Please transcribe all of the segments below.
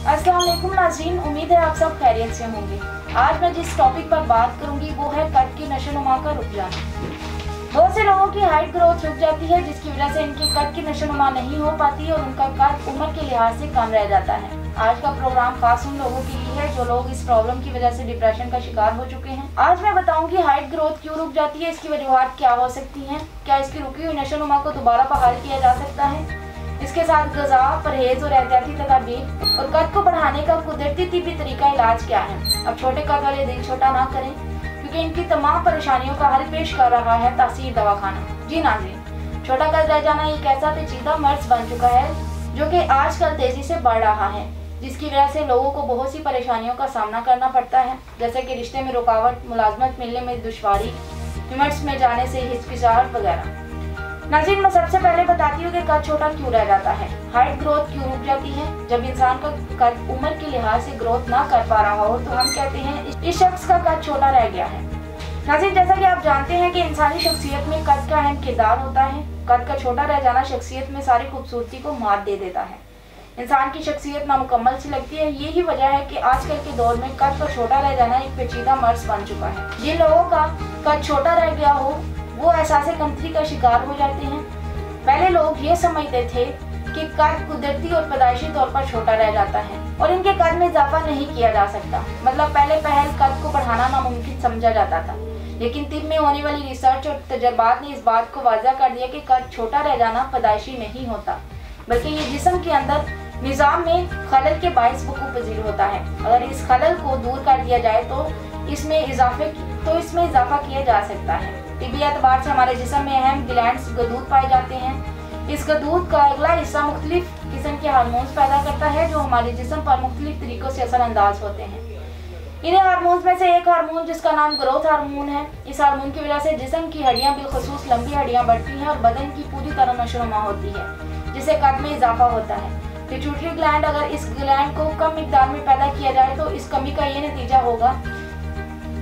अस्सलाम वालेकुम नाज़रीन, उम्मीद है आप सब खैरियत से होंगे। आज मैं जिस टॉपिक पर बात करूंगी वो है कद की नशोनुमा का रुक जाना। बहुत से लोगों की हाइट ग्रोथ रुक जाती है, जिसकी वजह से इनकी कद की नशोनुमा नहीं हो पाती और उनका कद उम्र के लिहाज से कम रह जाता है। आज का प्रोग्राम खास उन लोगों के लिए है जो लोग इस प्रॉब्लम की वजह से डिप्रेशन का शिकार हो चुके हैं। आज मैं बताऊंगी हाइट ग्रोथ क्यों रुक जाती है, इसकी वजूहत क्या हो सकती हैं, क्या इसकी रुकी हुई नशोनुमा को दोबारा बहाल किया जा सकता है, इसके साथ ग़िज़ा, परहेज और एहतियाती तदाबीर और कद को बढ़ाने का कुदरती तिब्बी तरीका इलाज क्या है। अब छोटे कद वाले दिल छोटा ना करें, क्योंकि इनकी तमाम परेशानियों का हल पेश कर रहा है तासीर दवाखाना। जी नाज़रीन, छोटा कद रह जाना एक ऐसा पेचीदा मर्ज बन चुका है जो कि आजकल तेजी से बढ़ रहा है, जिसकी वजह से लोगों को बहुत सी परेशानियों का सामना करना पड़ता है, जैसे कि रिश्ते में रुकावट, मुलाजमत मिलने में दुश्वारी, इवेंट्स में जाने से हिचकिचाहट वगैरह। नाज़रीन, मैं सबसे पहले बताती हूँ कि कद छोटा क्यों रह जाता है, हाइट ग्रोथ क्यों रुक जाती है। जब इंसान का कद उम्र के लिहाज से ग्रोथ ना कर पा रहा हो तो हम कहते हैं इस शख्स का कद छोटा रह गया है। नाज़रीन, जैसा कि आप जानते हैं कि इंसानी शख्सियत में कद का अहम किरदार होता है। कद का छोटा रह जाना शख्सियत में सारी खूबसूरती को मात दे देता है, इंसान की शख्सियत नामुकम्मल सी लगती है। यही वजह है कि आजकल के दौर में कद का छोटा रह जाना एक पेचीदा मर्ज बन चुका है। जिन लोगों का कद छोटा रह गया हो वो एहसासे कमतरी का शिकार हो जाते हैं। पहले लोग ये समझते थे कि कद कुदरती और पैदाइशी तौर पर छोटा रह जाता है और इनके कद में इजाफा नहीं किया जा सकता, मतलब पहले पहल कद को बढ़ाना नामुमकिन समझा जाता था। लेकिन तिब में होने वाली रिसर्च और तजर्बात ने इस बात को वाज़ह कर दिया कि कद छोटा रह जाना पैदाइशी नहीं होता, बल्कि ये जिस्म के अंदर निज़ाम में खलल के बाइस वकूफ़ पजीर होता है। अगर इस खलल को दूर कर दिया जाए तो इसमें इजाफा किया जा सकता है। तिब्बी एतबार से हमारे जिस्म में अहम ग्लैंड्स गदूद पाए जाते हैं। इस गदूद का अगला हिस्सा मुख्तलिफ किस्म के हार्मोन्स पैदा करता है जो हमारे जिस्म पर मुख्तलिफ तरीकों से असरअंदाज होते हैं। इन्हें हार्मोन्स में से एक हार्मोन जिसका नाम ग्रोथ हार्मोन है, इस हार्मोन की वजह से जिस्म की हड्डियां, बिलखुसूस लंबी हड्डियां बढ़ती हैं और बदन की पूरी तरह नशोनुमा होती है, जिससे कद में इजाफा होता है। पिट्यूटरी ग्लैंड, अगर इस ग्लैंड को कम मिकदार में पैदा किया जाए तो इस कमी का ये नतीजा होगा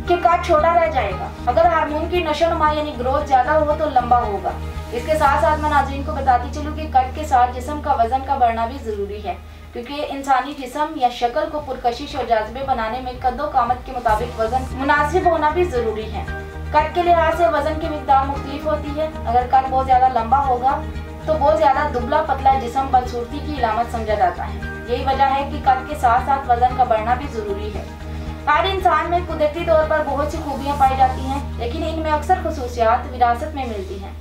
कि कद छोटा रह जाएगा। अगर हार्मोन की नशोनुमा यानी ग्रोथ ज्यादा हो तो लंबा होगा। इसके साथ साथ मैं नाज़रीन को बताती चलूँ कि कद के साथ जिस्म का वजन का बढ़ना भी जरूरी है, क्योंकि इंसानी जिस्म या शक्ल को पुरकशिश और जाज़बे बनाने में कद्दो कामत के मुताबिक वजन मुनासिब होना भी जरूरी है। कद के लिहाज से वजन की मिकदार मुख्तलिफ होती है। अगर कद बहुत ज्यादा लंबा होगा तो बहुत ज्यादा दुबला पतला जिस्म बदसूरती की इलामत समझा जाता है। यही वजह है कि कद के साथ साथ वजन का बढ़ना भी जरूरी है। हर इंसान में कुदरती तौर पर बहुत सी खूबियां पाई जाती हैं, लेकिन इनमें अक्सर खसूसियात विरासत में मिलती हैं।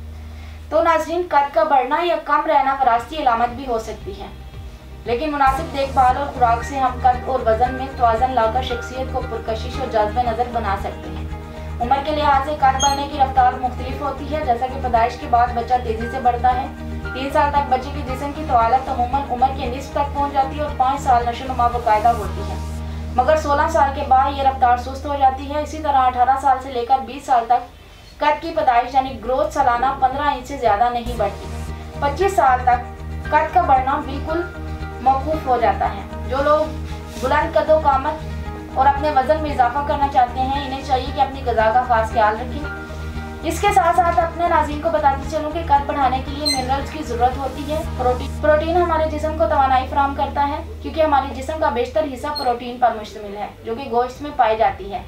तो नाज़रीन, कद का बढ़ना या कम रहना विरासती इलामत भी हो सकती है, लेकिन मुनासिब देखभाल और खुराक से हम कद और वजन में तवाज़न लाकर शख्सियत को पुरकशिश और जाज़बे नज़र बना सकते हैं। उम्र के लिहाज से कद बढ़ने की रफ्तार मुख्तलिफ होती है, जैसा कि पैदाइश के बाद बच्चा तेजी से बढ़ता है। 3 साल तक बच्चे के जिस्म की तवालत अमूमन उम्र के निस्फ तक पहुँच जाती है और 5 साल नशोनुमा बाकायदा होती है, मगर 16 साल के बाद ये रफ्तार सुस्त हो जाती है। इसी तरह 18 साल से लेकर 20 साल तक कद की पैदाइश यानी ग्रोथ सालाना 15 इंच से ज़्यादा नहीं बढ़ती। 25 साल तक कद का बढ़ना बिल्कुल मौकूफ हो जाता है। जो लोग बुलंद कदो कामत और अपने वजन में इजाफा करना चाहते हैं, इन्हें चाहिए कि अपनी ग़िज़ा का खास ख्याल रखें। इसके साथ साथ अपने नाज़रीन को बताती चलूँ कि कद बढ़ाने के लिए मिनरल्स की ज़रूरत होती है। प्रोटीन हमारे जिस्म को तवानाई फराहम करता है, क्योंकि हमारे जिस्म का बेशतर हिस्सा प्रोटीन पर मुश्तमिल है, जो कि गोश्त में पाई जाती है।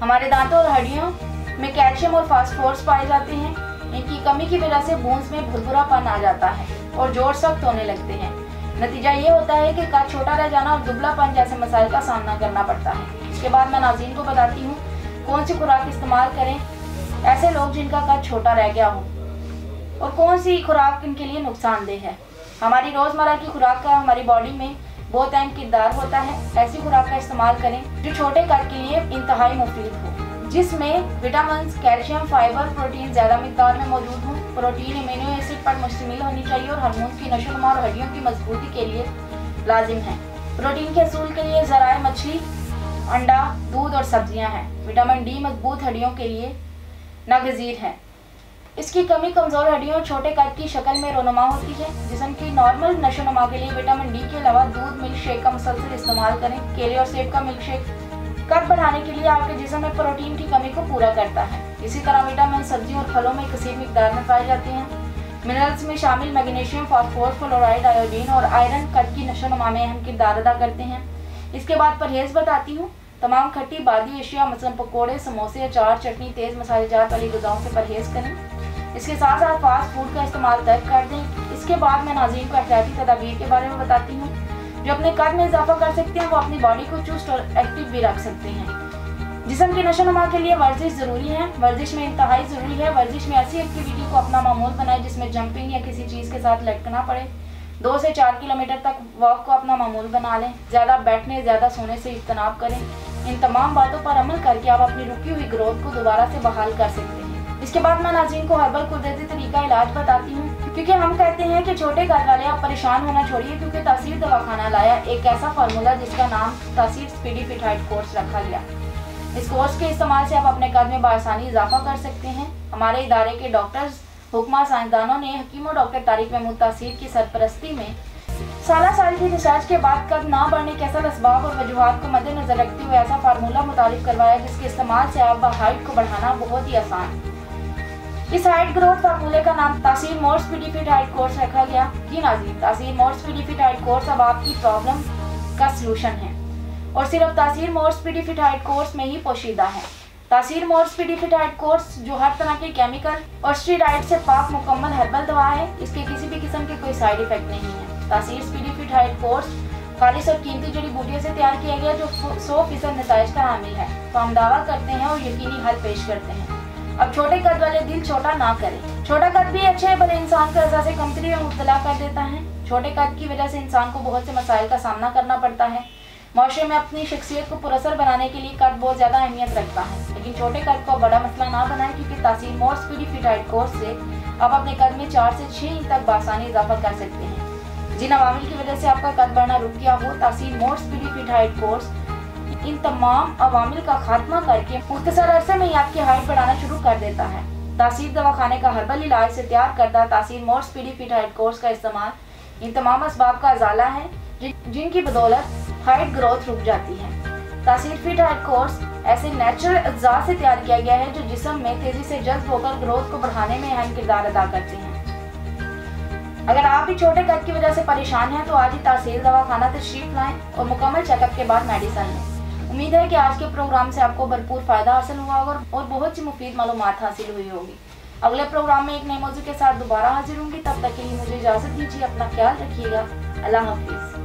हमारे दांतों और हड्डियों में कैल्शियम और फास्फोरस पाए जाते हैं। इनकी कमी की वजह से बूंस में भुरभुरापन आ जाता है और जोड़ सख्त होने लगते हैं। नतीजा ये होता है कि कद छोटा रह जाना और दुबलापन जैसे मसाइल का सामना करना पड़ता है। इसके बाद मैं नाज़रीन को बताती हूँ कौन सी खुराक इस्तेमाल करें ऐसे लोग जिनका कद छोटा रह गया हो, और कौन सी खुराक इनके लिए नुकसानदेह है। हमारी रोज़मर्रा की खुराक का हमारी बॉडी में बहुत अहम किरदार होता है। ऐसी खुराक का इस्तेमाल करें जो छोटे कद के लिए इंतहाई मुफीद हो, जिसमें विटामिन, कैल्शियम, फाइबर, प्रोटीन ज़्यादा मिकदार में मौजूद हो। प्रोटीन अमीनो एसिड पर मुश्तमिल होनी चाहिए और हार्मोन की नशोनुमा और हड्डियों की मजबूती के लिए लाजिम है। प्रोटीन के असूल के लिए ज़राए मछली, अंडा, दूध और सब्जियाँ हैं। विटामिन डी मजबूत हड्डियों के लिए नागज़ीर है। इसकी कमी कमज़ोर हड्डियों और छोटे कद की शक्ल में रोनुमा होती है। जिस्म की नॉर्मल नशोनुमा के लिए विटामिन डी के अलावा दूध, मिल्क शेक का मुसलसल इस्तेमाल करें। केले और सेब का मिल्क शेक कद बढ़ाने के लिए आपके जिस्म में प्रोटीन की कमी को पूरा करता है। इसी तरह विटामिन सब्जियों और फलों में कसीर मिकदार में पाए जाते हैं। मिनरल्स में शामिल मैग्नीशियम, फास्फोरस, फ्लोराइड, आयोडीन और आयरन कद की नशोनुमा में अहम किरदार अदा करते हैं। इसके बाद परहेज बताती हूँ। तमाम खट्टी बादी अशिया मसलन पकौड़े, समोसे, अचार, चटनी, तेज मसालेदार वाली ग़िज़ाओं से परहेज करें। इसके साथ साथ फास्ट फूड का इस्तेमाल तर्क कर दें। इसके बाद मैं नाज़रीन को एहतियाती तदाबीर के बारे में बताती हूँ जो अपने कद में इजाफा कर सकते हैं। वो अपनी बॉडी को चुस्त और एक्टिव भी रख सकते हैं। जिस्म की नशोनुमा के लिए वर्जिश ज़रूरी है। वर्जिश में इंतहाई ज़रूरी है। वर्जिश में ऐसी एक्टिविटी को अपना मामूल बनाए जिसमें जंपिंग या किसी चीज़ के साथ लटकना पड़े। 2 से 4 किलोमीटर तक वॉक को अपना मामूल बना लें। ज़्यादा बैठने, ज़्यादा सोने से इज्तनाब करें। इन तमाम बातों पर अमल करके आप अपनी रुकी हुई ग्रोथ को दोबारा से बहाल कर सकते हैं। इसके बाद मैं नाज़रीन को हर्बल कुदरती तरीका इलाज बताती हूँ, क्योंकि हम कहते हैं कि छोटे कद वाले आप परेशान होना छोड़िए, क्योंकि तासीर दवाखाना लाया एक ऐसा फार्मूला जिसका नाम तासीर स्पीडी फिट हाइट कोर्स रखा गया। इस कोर्स के इस्तेमाल से आप अपने कद में बआसानी इजाफा कर सकते हैं। हमारे इदारे के डॉक्टर्स, हुक्मा, साइंसदानों ने हकीम और डॉक्टर तारिक महमूद तासीर की सरपरस्ती में साल की रिसर्च के बाद कद ना बढ़ने के असल असबाब और वजूहात को मद्देनजर रखते हुए ऐसा फार्मूला मुतारिफ करवाया जिसके इस्तेमाल से आप हाइट को बढ़ाना बहुत ही आसान है। इस हाइट ग्रोथ फार्मूले का नाम तासीर मोर स्पीडी फिट हाइट कोर्स रखा गया। जी नाज़रीन, तासीर मोर स्पीडी फिट हाइट कोर्स अब आपकी प्रॉब्लम का सलूशन है और सिर्फ तासीर मोर स्पीडी फिट हाइट कोर्स में ही पोशीदा है। तासीर मोर स्पीडी फिट हाइट कोर्स जो हर तरह के केमिकल और स्टेरॉइड से पाक मुकम्मल हर्बल दवा है। इसके किसी भी किस्म के कोई साइड इफेक्ट नहीं है। तासीर स्पीडी फिट हाइट कोर्स खालिश और कीमती जड़ी बूटियों से तैयार किया गया जो 100% नताइज का हामिल है। तो हम दावा करते हैं और यकीनी हल पेश करते हैं। अब छोटे कद वाले दिल छोटा ना करें। छोटा कद भी अच्छे भले इंसान को एहसास कमतरी में मुब्तला कर देता है। छोटे कद की वजह से इंसान को बहुत से मसाइल का सामना करना पड़ता है। माशरे में अपनी शख्सियत को पुरअसर बनाने के लिए कद बहुत ज़्यादा अहमियत रखता है, लेकिन छोटे कद को बड़ा मसला ना बनाएं, क्योंकि तासीर मोर स्पीडी फिट हाइट कोर्स से आप अपने कद में 4 से 6 इंच तक बआसानी इजाफा कर सकते हैं। जिन अवामिल की वजह से आपका कद बढ़ना रुक गया हो, तासीर मोर स्पीडी फिट हाइट कोर्स इन तमाम अवामिल का खात्मा करके मुख्तसर अरसे में ही आपकी हाइट बढ़ाना शुरू कर देता है। तासीर दवाखाने का हर्बल इलाज से तैयार करदा तासीर मोर स्पीडी फिट हाइट कोर्स का इस्तेमाल इन तमाम असबाब का अजाला है जिनकी बदौलत हाइट ग्रोथ रुक जाती है। तासीर फिट हाइट कोर्स ऐसे नेचुरल अज्जा से तैयार किया गया है जो जिस्म में तेजी से जज्ब होकर ग्रोथ को बढ़ाने में अहम किरदार अदा करते हैं। अगर आप भी छोटे कद की वजह से परेशान हैं तो आज ही तासीर दवाखाना तशरीफ लाएं और मुकम्मल चेकअप के बाद मेडिसिन लें। उम्मीद है कि आज के प्रोग्राम से आपको भरपूर फायदा हासिल हुआ होगा और बहुत सी मुफीद मालूमात हासिल हुई होगी। अगले प्रोग्राम में एक नए मौजू के साथ दोबारा हाजिर होंगी। तब तक के लिए मुझे इजाज़त दीजिए। अपना ख्याल रखिएगा। अल्लाह हाफिज़।